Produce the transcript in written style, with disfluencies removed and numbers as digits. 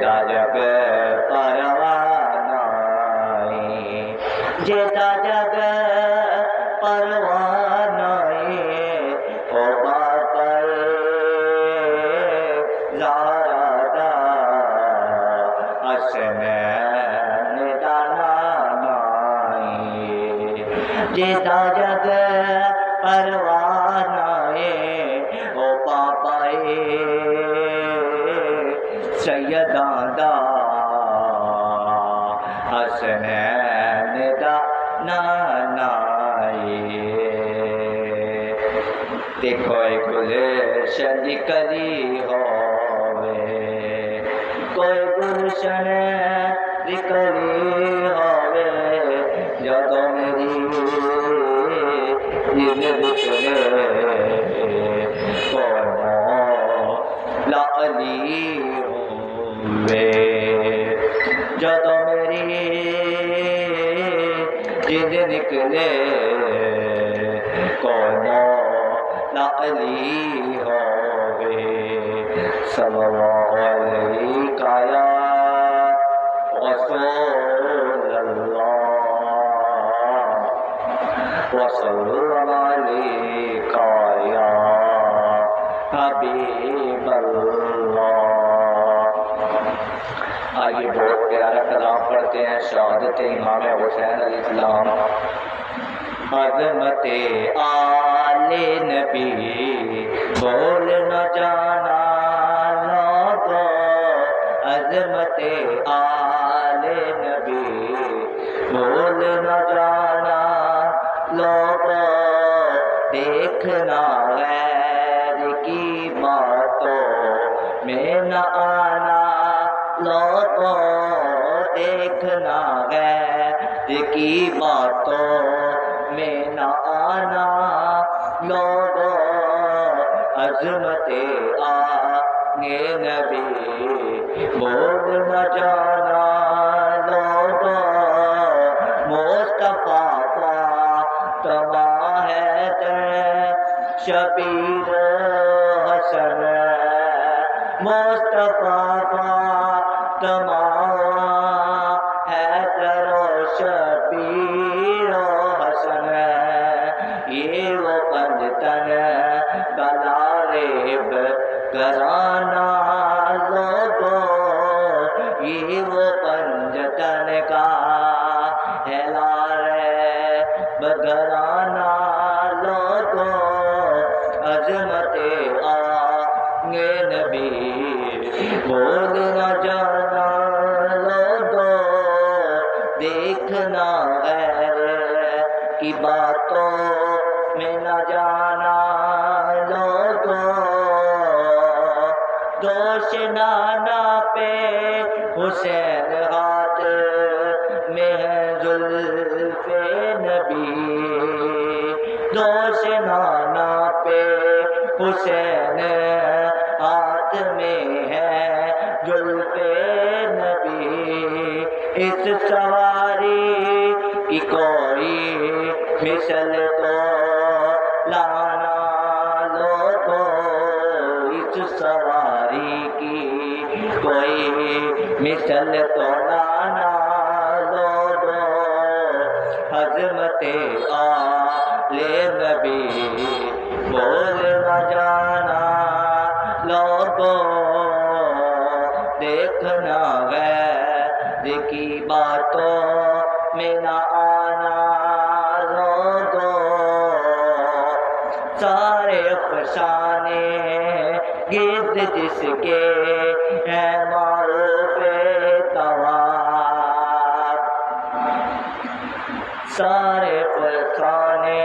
যেটা জগ পরওয়ানাই, যেটা জগ পরওয়ানাই ও বাবায়ে জারাদা হাসনান দানানাই, যেটা জগ পরওয়ানায়ে ও বাবায়ে سیداں دا حسنین دا نانائی، تے کوئی گلشن دی کلی ہووے، کوئی گلشن دی کلی ہووے، جدوں میری دل وچلے لعلی جدوں میری جد نکلے کونو لعلی ہووے، صلی اللہ علیہ یا رسول اللہ وصلی اللہ علیہ یا حبیب اللہ۔ آئیے بہت پیارا کلام پڑھتے ہیں، شہادت امام حسین علیہ السلام۔ عظمت آل نبی بول نہ جانا لوگو، عظمت آل نبی بول نہ جانا لوگو، دیکھنا غیر کی باتوں میں نہ آنا لوگوں، دیکھنا غیر کی باتوں میں نہ آنا لوگوں، عظمت آنگے نبی بول نہ جانا لوگوں، مصطفیٰ فاطمہ حیدر شبیر حسن، مصطفیٰ فاطمہ حیدر و شبیر و حسن، یہ وہ پنجتن کا لارب گھرانہ لوگوں، یہ وہ پنجتن کا ہے لارب گھرانہ لوگوں، عظمت آنگے نبی بول نہ جانا لوگوں، دیکھنا غیر کی باتوں میں نہ جانا لوگوں، دوش نانا پہ حسین ہاتھ میں ہے زلف نبی، دوش نانا پہ حسین ہاتھ میں ہے زلف نبی، اس سواری کی کوئی مثل تو لانا لوگوں، اس سواری کی کوئی مثل تو لانا لوگوں، عظمت آل نبی بول نہ جانا لوگوں، دیکھنا غیر کی باتوں میں نہ آنا لوگوں، سارے افسانے گرد جس کے ہیں معروف طواف، سارے افسانے